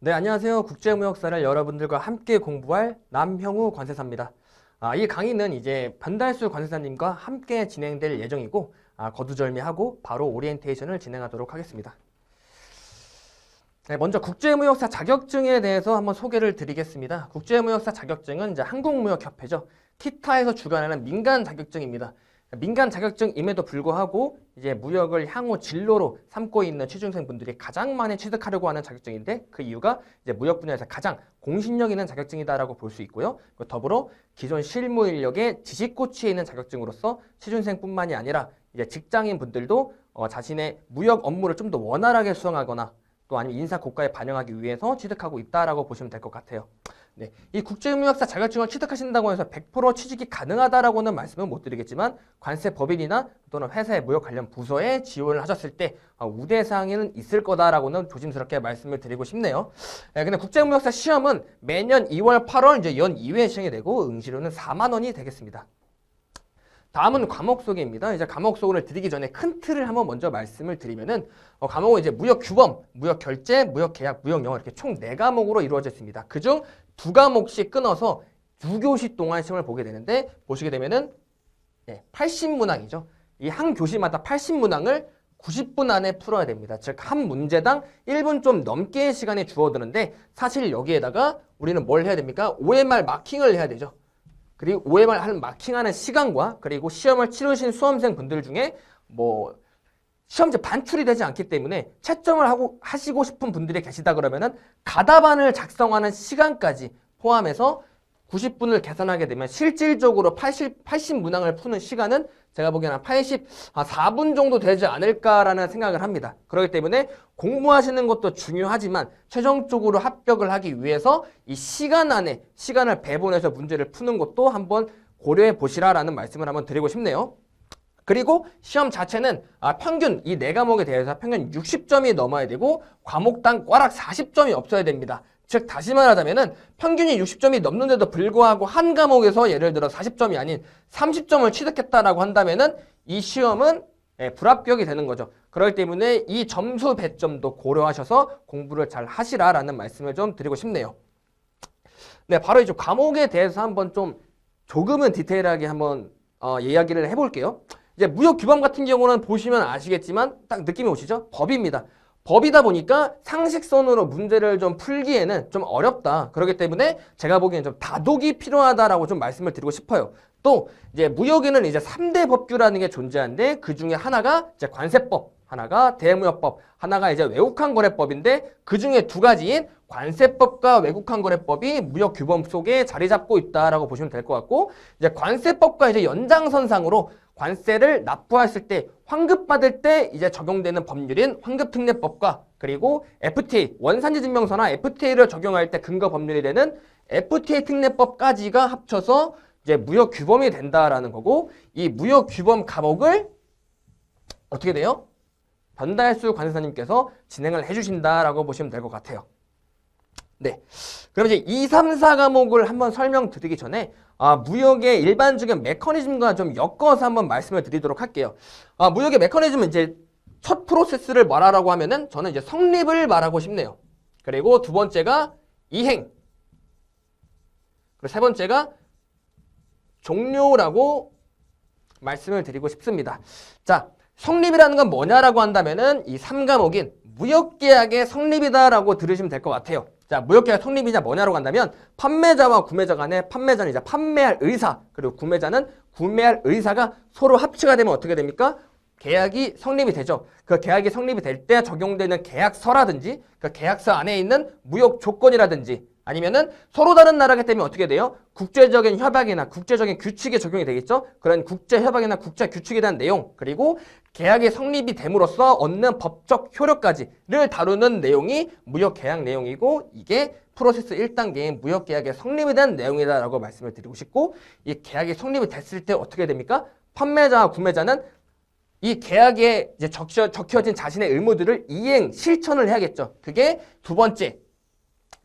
네, 안녕하세요. 국제무역사를 여러분들과 함께 공부할 남형우 관세사입니다. 이 강의는 이제 변달수 관세사님과 함께 진행될 예정이고, 거두절미하고 바로 오리엔테이션을 진행하도록 하겠습니다. 네, 먼저 국제무역사 자격증에 대해서 한번 소개를 드리겠습니다. 국제무역사 자격증은 이제 한국무역협회죠. 키타에서 주관하는 민간 자격증입니다. 민간 자격증임에도 불구하고 이제 무역을 향후 진로로 삼고 있는 취준생 분들이 가장 많이 취득하려고 하는 자격증인데, 그 이유가 이제 무역 분야에서 가장 공신력 있는 자격증이다라고 볼 수 있고요. 더불어 기존 실무 인력의 지식 고취에 있는 자격증으로서 취준생뿐만이 아니라 이제 직장인 분들도 자신의 무역 업무를 좀 더 원활하게 수행하거나 또 아니면 인사 고과에 반영하기 위해서 취득하고 있다라고 보시면 될 것 같아요. 네, 이 국제무역사 자격증을 취득하신다고 해서 100% 취직이 가능하다라고는 말씀은 못 드리겠지만, 관세법인이나 또는 회사의 무역 관련 부서에 지원을 하셨을 때 우대사항에는 있을 거다라고는 조심스럽게 말씀을 드리고 싶네요. 네, 근데 국제무역사 시험은 매년 2월, 8월 이제 연 2회 시행이 되고 응시료는 4만 원이 되겠습니다. 다음은 과목 소개입니다. 이제 과목 소개를 드리기 전에 큰 틀을 한번 먼저 말씀을 드리면은, 과목은 이제 무역 규범, 무역 결제, 무역 계약, 무역 영어 이렇게 총 4과목으로 이루어져 있습니다. 그중 2과목씩 끊어서 2교시 동안 시험을 보게 되는데, 보시게 되면은 80문항이죠. 이 한 교시마다 80문항을 90분 안에 풀어야 됩니다. 즉 한 문제당 1분 좀 넘게 시간이 주어드는데, 사실 여기에다가 우리는 뭘 해야 됩니까? OMR 마킹을 해야 되죠. 그리고 OMR 하는 마킹하는 시간과 그리고 시험을 치르신 수험생 분들 중에 뭐 시험지 반출이 되지 않기 때문에 채점을 하시고 싶은 분들이 계시다 그러면은 가답안을 작성하는 시간까지 포함해서 90분을 계산하게 되면 실질적으로 80문항을 푸는 시간은 제가 보기에는 84분 정도 되지 않을까라는 생각을 합니다. 그렇기 때문에 공부하시는 것도 중요하지만 최종적으로 합격을 하기 위해서 이 시간 안에 시간을 배분해서 문제를 푸는 것도 한번 고려해 보시라라는 말씀을 한번 드리고 싶네요. 그리고 시험 자체는 평균 이 4과목에 대해서 평균 60점이 넘어야 되고 과목당 꽈락 40점이 없어야 됩니다. 즉 다시 말하자면은 평균이 60점이 넘는데도 불구하고 한 과목에서 예를 들어 40점이 아닌 30점을 취득했다라고 한다면은 이 시험은 불합격이 되는 거죠. 그렇기 때문에 이 점수 배점도 고려하셔서 공부를 잘 하시라라는 말씀을 좀 드리고 싶네요. 네, 바로 이제 과목에 대해서 한번 좀 조금은 디테일하게 한번 이야기를 해볼게요. 이제 무역 규범 같은 경우는 보시면 아시겠지만 딱 느낌이 오시죠? 법입니다. 법이다 보니까 상식선으로 문제를 좀 풀기에는 좀 어렵다. 그렇기 때문에 제가 보기에는 좀 다독이 필요하다라고 좀 말씀을 드리고 싶어요. 또 이제 무역에는 이제 3대 법규라는 게 존재하는데, 그 중에 하나가 이제 관세법, 하나가 대무역법, 하나가 이제 외국환거래법인데, 그 중에 2가지인 관세법과 외국환거래법이 무역 규범 속에 자리 잡고 있다라고 보시면 될 것 같고, 이제 관세법과 이제 연장선상으로 관세를 납부했을 때 환급받을 때 이제 적용되는 법률인 환급특례법과, 그리고 FTA 원산지 증명서나 FTA를 적용할 때 근거 법률이 되는 FTA 특례법까지가 합쳐서 이제 무역 규범이 된다라는 거고, 이 무역 규범 과목을 어떻게 돼요? 변달수 관세사님께서 진행을 해주신다라고 보시면 될 것 같아요. 네, 그럼 이제 2, 3, 4과목을 한번 설명드리기 전에 무역의 일반적인 메커니즘과 좀 엮어서 한번 말씀을 드리도록 할게요. 무역의 메커니즘은 이제 첫 프로세스를 말하라고 하면은 저는 이제 성립을 말하고 싶네요. 그리고 2번째가 이행, 그리고 3번째가 종료라고 말씀을 드리고 싶습니다. 자, 성립이라는 건 뭐냐라고 한다면은 이 3과목인 무역계약의 성립이다라고 들으시면 될 것 같아요. 자, 무역계약 성립이냐 뭐냐라고 한다면, 판매자와 구매자 간에 판매자는 이제 판매할 의사, 그리고 구매자는 구매할 의사가 서로 합치가 되면 어떻게 됩니까? 계약이 성립이 되죠. 그 계약이 성립이 될 때 적용되는 계약서라든지 그 계약서 안에 있는 무역 조건이라든지, 아니면은 서로 다른 나라기 때문에 어떻게 돼요? 국제적인 협약이나 국제적인 규칙에 적용이 되겠죠? 그런 국제 협약이나 국제 규칙에 대한 내용, 그리고 계약이 성립이 됨으로써 얻는 법적 효력까지를 다루는 내용이 무역 계약 내용이고, 이게 프로세스 1단계인 무역 계약의 성립에 대한 내용이다라고 말씀을 드리고 싶고, 이 계약이 성립이 됐을 때 어떻게 됩니까? 판매자와 구매자는 이 계약에 이제 적혀진 자신의 의무들을 이행, 실천을 해야겠죠. 그게 2번째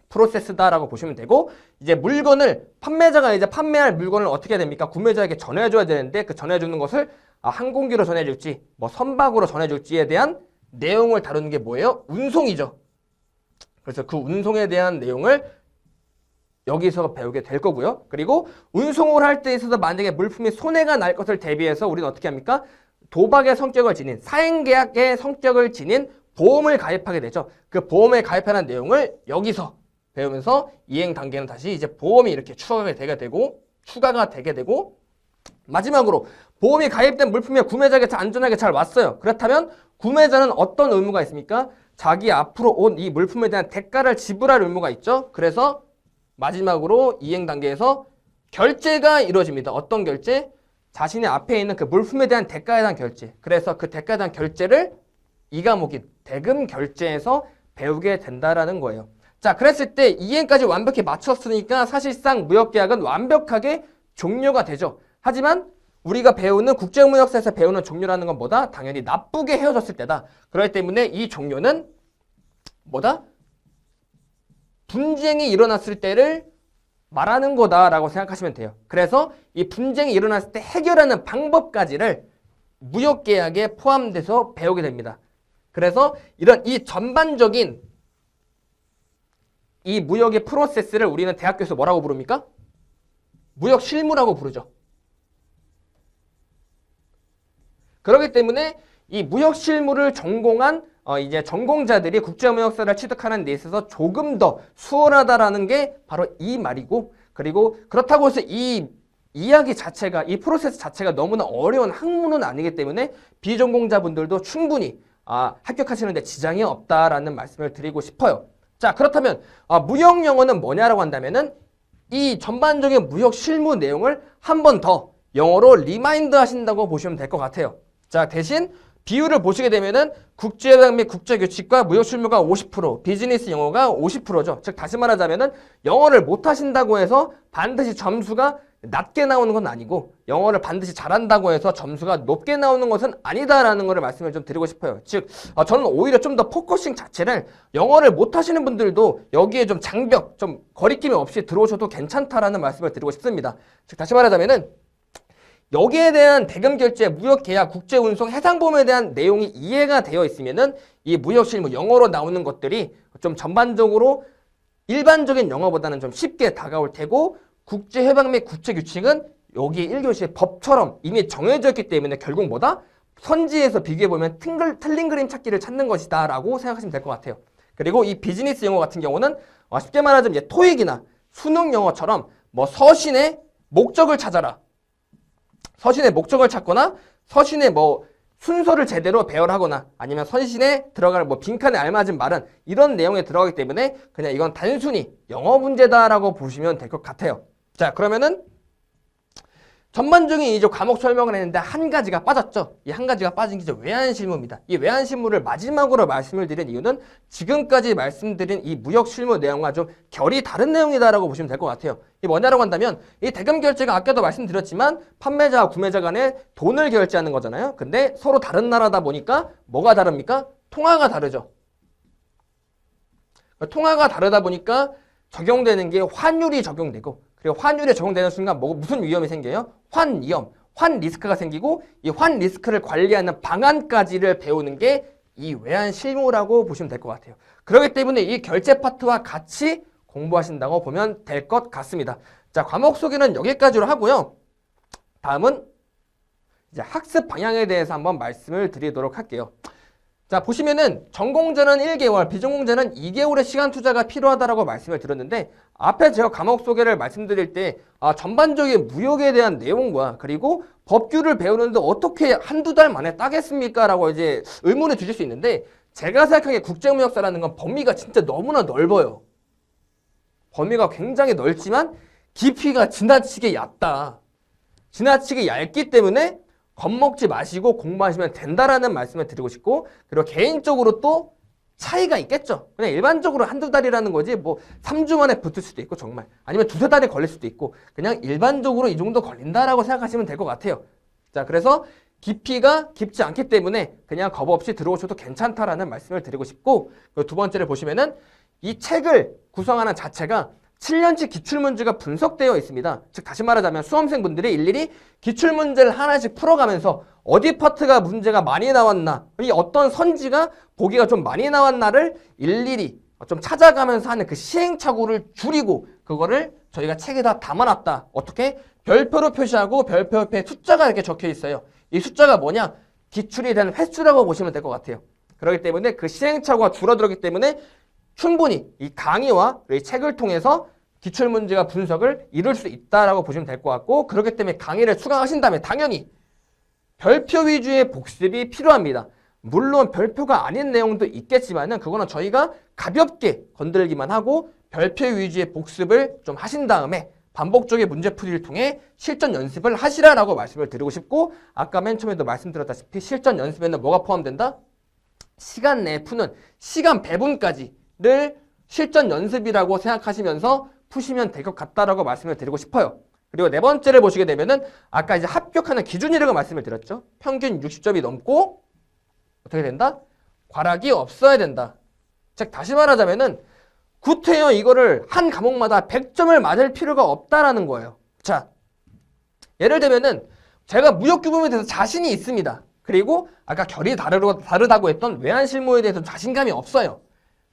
프로세스다라고 보시면 되고, 이제 물건을 판매자가 이제 판매할 물건을 어떻게 해야 됩니까? 구매자에게 전해줘야 되는데, 그 전해주는 것을 항공기로 전해줄지 뭐 선박으로 전해줄지에 대한 내용을 다루는 게 뭐예요? 운송이죠. 그래서 그 운송에 대한 내용을 여기서 배우게 될 거고요. 그리고 운송을 할 때 있어서 만약에 물품이 손해가 날 것을 대비해서 우리는 어떻게 합니까? 도박의 성격을 지닌, 사행계약의 성격을 지닌 보험을 가입하게 되죠. 그 보험에 가입하는 내용을 여기서 배우면서 이행 단계는 다시 이제 보험이 이렇게 추가가 되게 되고 마지막으로 보험이 가입된 물품이 구매자에게 안전하게 잘 왔어요. 그렇다면 구매자는 어떤 의무가 있습니까? 자기 앞으로 온 이 물품에 대한 대가를 지불할 의무가 있죠. 그래서 마지막으로 이행 단계에서 결제가 이루어집니다. 어떤 결제? 자신의 앞에 있는 그 물품에 대한 대가에 대한 결제. 그래서 그 대가에 대한 결제를 이 과목인 대금 결제에서 배우게 된다라는 거예요. 자, 그랬을 때 이행까지 완벽히 마쳤으니까 사실상 무역계약은 완벽하게 종료가 되죠. 하지만 우리가 배우는 국제무역사에서 배우는 종료라는 건 뭐다? 당연히 나쁘게 헤어졌을 때다. 그렇기 때문에 이 종료는 뭐다? 분쟁이 일어났을 때를 말하는 거다라고 생각하시면 돼요. 그래서 이 분쟁이 일어났을 때 해결하는 방법까지를 무역계약에 포함돼서 배우게 됩니다. 그래서 이런 이 전반적인 이 무역의 프로세스를 우리는 대학교에서 뭐라고 부릅니까? 무역 실무라고 부르죠. 그렇기 때문에 이 무역 실무를 전공한 이제 전공자들이 국제무역사를 취득하는 데 있어서 조금 더 수월하다라는 게 바로 이 말이고, 그리고 그렇다고 해서 이 이야기 자체가, 이 프로세스 자체가 너무나 어려운 학문은 아니기 때문에 비전공자분들도 충분히 합격하시는 데 지장이 없다라는 말씀을 드리고 싶어요. 자, 그렇다면 무역 영어는 뭐냐라고 한다면은 이 전반적인 무역 실무 내용을 한 번 더 영어로 리마인드 하신다고 보시면 될 것 같아요. 자, 대신 비율을 보시게 되면은 국제협약 및 국제규칙과 무역 실무가 50%, 비즈니스 영어가 50%죠. 즉 다시 말하자면은 영어를 못 하신다고 해서 반드시 점수가 낮게 나오는 건 아니고, 영어를 반드시 잘한다고 해서 점수가 높게 나오는 것은 아니다라는 것을 말씀을 좀 드리고 싶어요. 즉 저는 오히려 좀 더 포커싱 자체를 영어를 못 하시는 분들도 여기에 좀 장벽, 좀 거리낌이 없이 들어오셔도 괜찮다라는 말씀을 드리고 싶습니다. 즉 다시 말하자면은 여기에 대한 대금 결제, 무역 계약, 국제 운송, 해상보험에 대한 내용이 이해가 되어 있으면은 이 무역 실무 영어로 나오는 것들이 좀 전반적으로 일반적인 영어보다는 좀 쉽게 다가올 테고, 국제협약 및 국제규칙은 여기 1교시의 법처럼 이미 정해져 있기 때문에 결국 뭐다? 선지에서 비교해보면 틀린 그림 찾기를 찾는 것이다 라고 생각하시면 될 것 같아요. 그리고 이 비즈니스 영어 같은 경우는 쉽게 말하자면 이제 토익이나 수능 영어처럼 뭐 서신의 목적을 찾아라, 서신의 목적을 찾거나 서신의 뭐 순서를 제대로 배열하거나 아니면 서신에 들어갈 뭐 빈칸에 알맞은 말은 이런 내용에 들어가기 때문에 그냥 이건 단순히 영어 문제다라고 보시면 될 것 같아요. 자, 그러면은 전반적인 이제 과목 설명을 했는데 한 가지가 빠졌죠. 이 한 가지가 빠진 게 이제 외환실무입니다. 이 외환실무를 마지막으로 말씀을 드린 이유는 지금까지 말씀드린 이 무역실무 내용과 좀 결이 다른 내용이다라고 보시면 될 것 같아요. 이 뭐냐라고 한다면 이 대금 결제가 아까도 말씀드렸지만 판매자와 구매자 간에 돈을 결제하는 거잖아요. 근데 서로 다른 나라다 보니까 뭐가 다릅니까? 통화가 다르죠. 통화가 다르다 보니까 적용되는 게 환율이 적용되고, 그리고 환율이 적용되는 순간 무슨 위험이 생겨요? 환위험, 환리스크가 생기고, 이 환리스크를 관리하는 방안까지를 배우는 게 이 외환실무라고 보시면 될 것 같아요. 그렇기 때문에 이 결제 파트와 같이 공부하신다고 보면 될 것 같습니다. 자, 과목 소개는 여기까지로 하고요. 다음은 이제 학습 방향에 대해서 한번 말씀을 드리도록 할게요. 자, 보시면은 전공자는 1개월, 비전공자는 2개월의 시간 투자가 필요하다라고 말씀을 드렸는데, 앞에 제가 과목 소개를 말씀드릴 때 전반적인 무역에 대한 내용과 그리고 법규를 배우는데 어떻게 한두 달 만에 따겠습니까? 라고 이제 의문을 주실 수 있는데, 제가 생각하기에 국제무역사라는 건 범위가 진짜 너무나 넓어요. 범위가 굉장히 넓지만 깊이가 지나치게 얕다. 지나치게 얇기 때문에 겁먹지 마시고 공부하시면 된다라는 말씀을 드리고 싶고, 그리고 개인적으로 또 차이가 있겠죠. 그냥 일반적으로 한두 달이라는 거지 뭐 3주 만에 붙을 수도 있고, 정말 아니면 두세 달에 걸릴 수도 있고, 그냥 일반적으로 이 정도 걸린다라고 생각하시면 될 것 같아요. 자, 그래서 깊이가 깊지 않기 때문에 그냥 겁 없이 들어오셔도 괜찮다라는 말씀을 드리고 싶고, 그리고 두 번째를 보시면은 이 책을 구성하는 자체가 7년치 기출문제가 분석되어 있습니다. 즉 다시 말하자면 수험생분들이 일일이 기출문제를 하나씩 풀어가면서 어디 파트가 문제가 많이 나왔나, 이 어떤 선지가 보기가 좀 많이 나왔나를 일일이 좀 찾아가면서 하는 그 시행착오를 줄이고 그거를 저희가 책에다 담아놨다. 어떻게? 별표로 표시하고 별표 옆에 숫자가 이렇게 적혀 있어요. 이 숫자가 뭐냐? 기출이 되는 횟수라고 보시면 될 것 같아요. 그렇기 때문에 그 시행착오가 줄어들었기 때문에 충분히 이 강의와 이 책을 통해서 기출문제가 분석을 이룰 수 있다라고 보시면 될 것 같고, 그렇기 때문에 강의를 수강하신 다음에 당연히 별표 위주의 복습이 필요합니다. 물론 별표가 아닌 내용도 있겠지만은 그거는 저희가 가볍게 건들기만 하고 별표 위주의 복습을 좀 하신 다음에 반복적인 문제풀이를 통해 실전 연습을 하시라라고 말씀을 드리고 싶고, 아까 맨 처음에도 말씀드렸다시피 실전 연습에는 뭐가 포함된다? 시간 내에 푸는 시간 배분까지를 실전 연습이라고 생각하시면서 푸시면 될 것 같다라고 말씀을 드리고 싶어요. 그리고 네 번째를 보시게 되면은 아까 이제 합격하는 기준이라고 말씀을 드렸죠. 평균 60점이 넘고 어떻게 된다? 과락이 없어야 된다. 즉 다시 말하자면은 구태여 이거를 한 과목마다 100점을 맞을 필요가 없다라는 거예요. 자, 예를 들면은 제가 무역규범에 대해서 자신이 있습니다. 그리고 아까 결이 다르다고 했던 외환실무에 대해서 자신감이 없어요.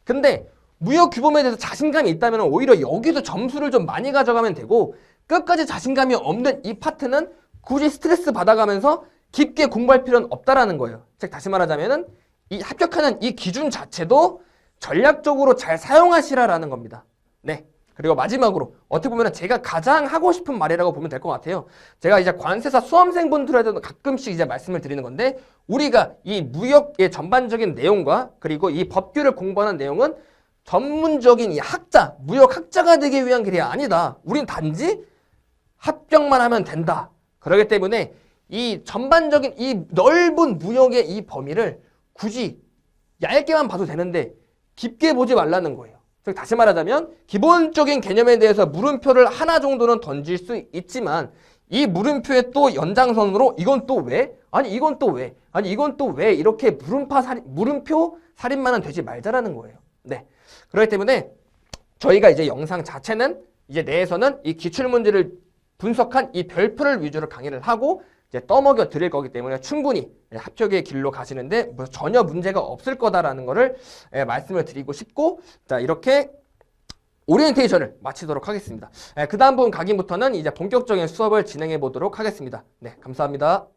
근데 무역규범에 대해서 자신감이 있다면 오히려 여기서 점수를 좀 많이 가져가면 되고, 끝까지 자신감이 없는 이 파트는 굳이 스트레스 받아가면서 깊게 공부할 필요는 없다라는 거예요. 즉 다시 말하자면은 이 합격하는 이 기준 자체도 전략적으로 잘 사용하시라라는 겁니다. 네. 그리고 마지막으로 어떻게 보면 제가 가장 하고 싶은 말이라고 보면 될 것 같아요. 제가 이제 관세사 수험생분들한테도 가끔씩 이제 말씀을 드리는 건데, 우리가 이 무역의 전반적인 내용과 그리고 이 법규를 공부하는 내용은 전문적인 이 학자, 무역학자가 되기 위한 길이 아니다. 우린 단지 합격만 하면 된다. 그렇기 때문에 이 전반적인 이 넓은 무역의 이 범위를 굳이 얇게만 봐도 되는데 깊게 보지 말라는 거예요. 즉 다시 말하자면 기본적인 개념에 대해서 물음표를 하나 정도는 던질 수 있지만 이 물음표의 또 연장선으로 이건 또 왜? 아니 이건 또 왜? 아니 이건 또 왜? 이렇게 물음표 살인만은 되지 말자라는 거예요. 네. 그렇기 때문에 저희가 이제 영상 자체는 이제 내에서는 이 기출문제를 분석한 이 별표를 위주로 강의를 하고 이제 떠먹여 드릴 거기 때문에 충분히 합격의 길로 가시는데 뭐 전혀 문제가 없을 거다라는 거를 말씀을 드리고 싶고, 자 이렇게 오리엔테이션을 마치도록 하겠습니다. 그 다음 분 강의부터는 이제 본격적인 수업을 진행해 보도록 하겠습니다. 네, 감사합니다.